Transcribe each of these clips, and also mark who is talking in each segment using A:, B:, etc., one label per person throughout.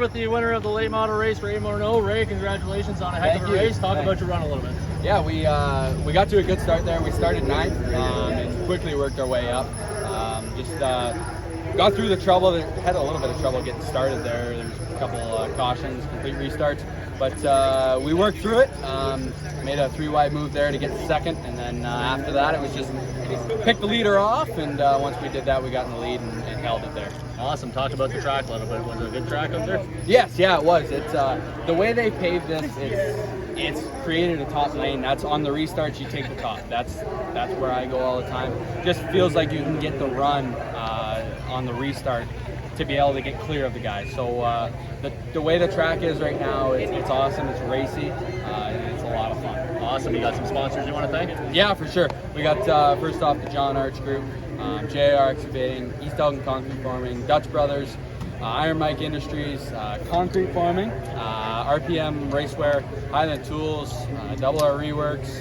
A: with the winner of the late model race, Ray Morneau. Ray, congratulations on a heck of a race. Talk about your run a little bit.
B: Yeah, we got to a good start there. We started 9th and quickly worked our way up. Got through the trouble. Had a little bit of trouble getting started there. There's a couple cautions, complete restarts, but we worked through it. Made a 3-wide move there to get second, and then after that it was just pick the leader off, and once we did that, we got in the lead and held it there.
A: Awesome. Talk about the track a little bit. Was it a good track up there?
B: Yes, yeah, it was. It's the way they paved this. It's created a top lane. That's on the restarts. You take the top. That's where I go all the time. Just feels like you can get the run on the restart to be able to get clear of the guys. So the way the track is right now, it's awesome. It's racy, and it's a lot of fun.
A: Awesome. You got some sponsors you want to thank?
B: Yeah, for sure. We got first off the John Arch Group, JR Excavating, East Elgin Concrete Forming, Dutch Brothers, Iron Mike Industries, Concrete Forming, RPM Racewear, Highland Tools, Double R Reworks,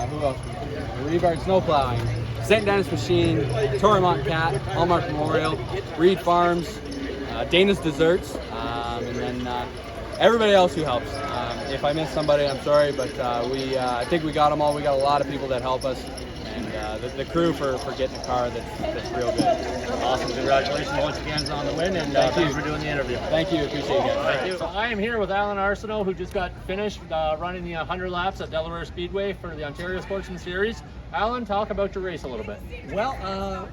B: who else? Rebar Snow Plowing, St. Dennis Machine, Torremont Cat, Hallmark Memorial, Reed Farms, Dana's Desserts, and then everybody else who helps. If I missed somebody, I'm sorry, but I think we got them all. We got a lot of people that help us, and the crew for getting a car that's real good.
A: Awesome. Congratulations once again on the win, and thanks for doing the interview.
B: Thank you. Appreciate it, guys.
A: Thank you. So I am here with Alan Arseneault, who just got finished running the 100 laps at Delaware Speedway for the Ontario Sportsmen Series. Alan, talk about your race a little bit.
C: Well,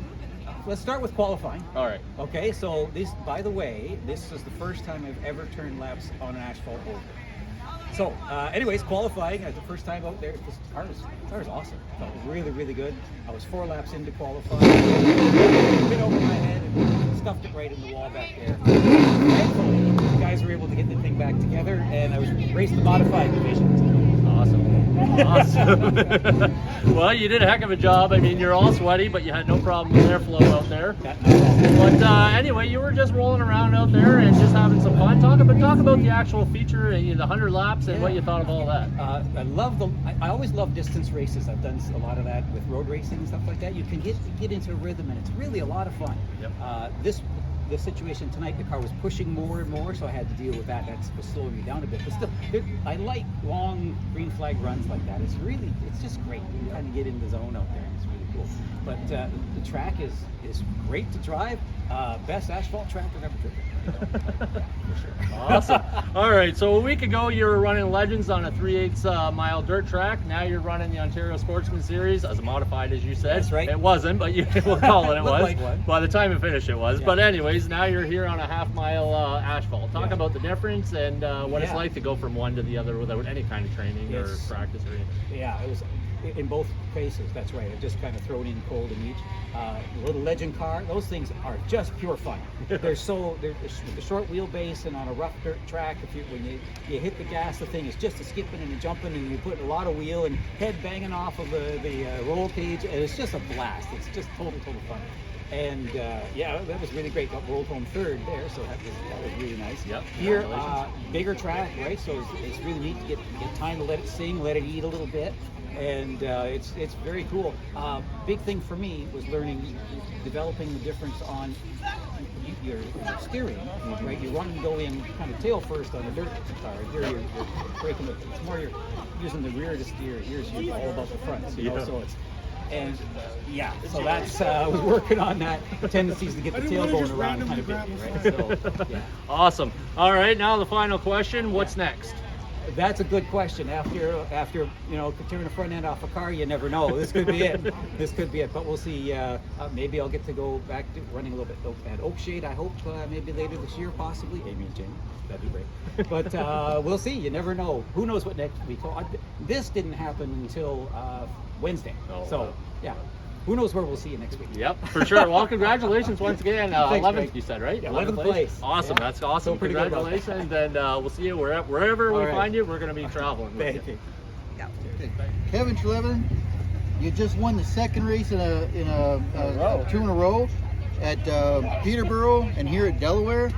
C: let's start with qualifying.
A: All right.
C: Okay, so by the way, this is the first time I've ever turned laps on an asphalt oval. So, anyways, qualifying, the first time out there, the car was awesome. It was really, really good. I was 4 laps into qualifying. Bit over my head and stuffed it right in the wall back there. Thankfully, the guys were able to get the thing back together, and I was raced the modified division.
A: Awesome. Well, you did a heck of a job. I mean, you're all sweaty, but you had no problem with airflow out there. But anyway, you were just rolling around out there and just having some fun. Talk about the actual feature, the 100 laps, and what you thought of all that.
C: I always love distance races. I've done a lot of that with road racing and stuff like that. You can get into a rhythm, and it's really a lot of fun.
A: Yep.
C: The situation tonight, the car was pushing more and more, so I had to deal with that. That was slowing me down a bit. But still, I like long green flag runs like that. It's just great. You kind of get in the zone out there, and it's really cool. But the track is great to drive. Best asphalt track I've ever driven. For sure.
A: Awesome. All right, so a week ago you were running Legends on a 3/8 mile dirt track. Now you're running the Ontario Sportsman Series as a modified, as you said.
C: That's right.
A: It wasn't, but we'll call it was.
C: Like one.
A: By the time it finished, it was.
C: Yeah.
A: But anyways, now you're here on a half-mile asphalt. Talk about the difference and what it's like to go from one to the other without any kind of training or practice or anything.
C: Yeah, it was in both cases. That's right. I've just kind of thrown in cold in each. The little Legend car, those things are just pure fun. They're the short wheelbase, and on a rough dirt track, when you hit the gas, the thing is just a skipping and a jumping, and you put a lot of wheel and head banging off of the roll cage, and it's just a blast. It's just total fun. And yeah, that was really great. Got rolled home third there, so that was really nice.
A: Yep.
C: Here, bigger track, right? So it's really neat to get time to let it sing, let it eat a little bit. And it's very cool. Big thing for me was developing the difference on your steering, right? You want to go in kind of tail first on a dirt car. Here you're breaking it's more you're using the rear to steer. Here's all about the front, so it's. And so that's I was working on that tendencies to get the tail going around kind of bit, right? So, yeah.
A: Awesome. All right, now the final question. What's next?
C: That's a good question. After tearing the front end off a car, you never know. This could be it. But we'll see. Maybe I'll get to go back to running a little bit at Oakshade. I hope maybe later this year, possibly. Amy and Jane, that'd be great. But we'll see. You never know. Who knows what next week? This didn't happen until Wednesday. So yeah. Who knows where we'll see you next week? Yep, for sure. Well, congratulations once again. 11th, you said, right? Yeah, 11th place.
A: Awesome. Yeah. That's awesome. So congratulations. And we'll see you wherever we find you. We're going to be traveling with you.
D: Yeah. Kevin Trevellin, you just won the second race in a 2 in a row at Peterborough and here at Delaware.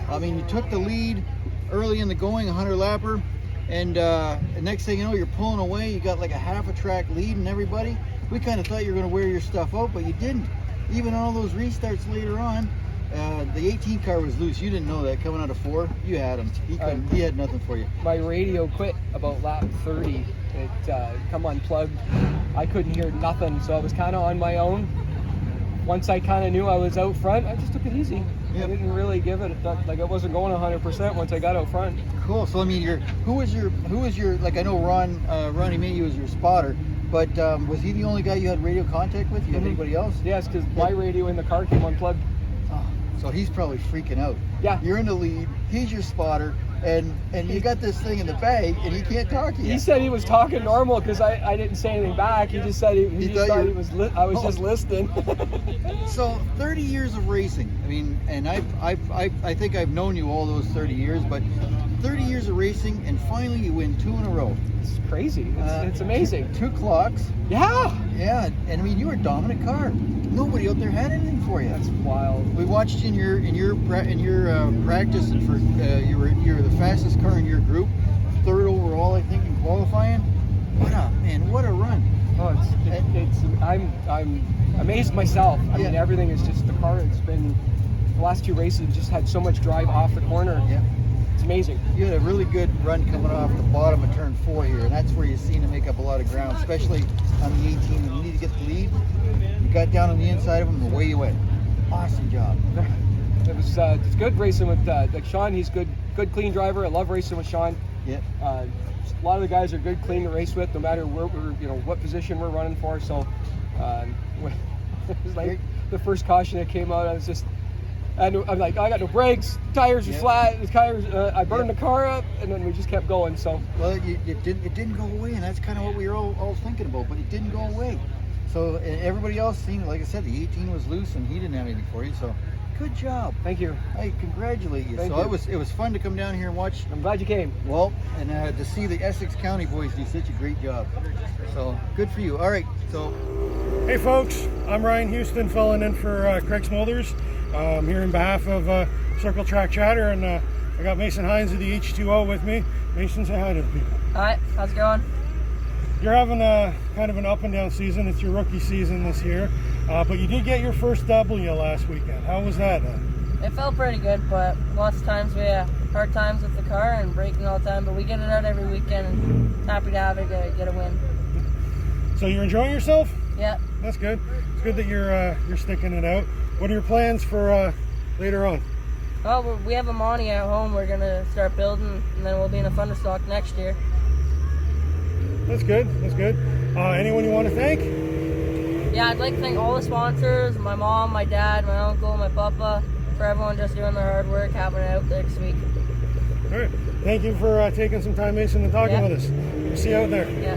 D: I mean, you took the lead early in the going, 100-lapper, and the next thing you know, you're pulling away. You got like a half a track lead and everybody. We kind of thought you were going to wear your stuff out, but you didn't. Even on all those restarts later on, the 18 car was loose. You didn't know that coming out of 4. You had him. He had nothing for you.
E: My radio quit about lap 30. It come unplugged. I couldn't hear nothing, so I was kind of on my own. Once I kind of knew I was out front, I just took it easy. Yep. I didn't really give it like I wasn't going 100% once I got out front.
D: Cool. So I mean, who was your like I know Ronnie May was your spotter, but was he the only guy you had radio contact with? You had anybody else?
E: Yes, because my radio in the car came unplugged.
D: Oh, so he's probably freaking out.
E: Yeah.
D: You're in the lead. He's your spotter, and you got this thing in the bag, and he can't talk to you.
E: He said he was talking normal because I didn't say anything back. He just said he just thought I was just listening.
D: So 30 years of racing. I mean, and I think I've known you all those 30 years, but 30 years of racing, and finally you win 2 in a row.
E: It's crazy. It's amazing.
D: 2 clocks.
E: Yeah.
D: Yeah, and I mean you were a dominant car. Nobody out there had anything for you.
E: That's wild.
D: We watched you in your practice, and for you were the fastest car in your group, 3rd overall, I think, in qualifying. What a run!
E: Oh, I'm amazed myself. I mean, everything is just the car. It's been the last 2 races just had so much drive off the corner.
D: Yeah.
E: It's amazing.
D: You had a really good run coming off the bottom of turn 4 here, and that's where you seem to make up a lot of ground, especially on the 18 when you need to get the lead. You got down on the inside of him, and away you went. Awesome job.
E: It was it's good racing with like Sean. He's good, clean driver. I love racing with Sean.
D: Yeah.
E: A lot of the guys are good, clean to race with, no matter where what position we're running for. So it was like the first caution that came out, I'm like, I got no brakes, tires are flat, the tires, I burned the car up, and then we just kept going. So
D: well, it didn't go away, and that's kind of what we were all thinking about, but it didn't go away. So and everybody else seemed, like I said, the 18 was loose, and he didn't have anything for you. So good job.
E: Thank you.
D: I congratulate you.
E: Thank you.
D: It was fun to come down here and watch.
E: I'm glad you came.
D: Well, and to see the Essex County boys do such a great job. So good for you. All right. So
F: hey folks, I'm Ryan Houston filling in for Craig Smolders. Here in behalf of Circle Track Chatter, and I got Mason Heintz of the H2O with me. Mason, say hi to the people.
G: Hi, how's it going?
F: You're having a kind of an up and down season. It's your rookie season this year, but you did get your first W last weekend. How was that?
G: It felt pretty good, but lots of times we have hard times with the car and braking all the time, but we get it out every weekend, and happy to have it get a win.
F: So you're enjoying yourself?
G: Yeah.
F: That's good. It's good that you're sticking it out. What are your plans for later on?
G: Well, we have a Morneau at home. We're going to start building, and then we'll be in a Thunderstock next year.
F: That's good. That's good. Anyone you want to thank?
G: Yeah, I'd like to thank all the sponsors, my mom, my dad, my uncle, my papa, for everyone just doing their hard work, having it out next week.
F: All right. Thank you for taking some time, Mason, and talking with us. We'll see you out there.
G: Yeah.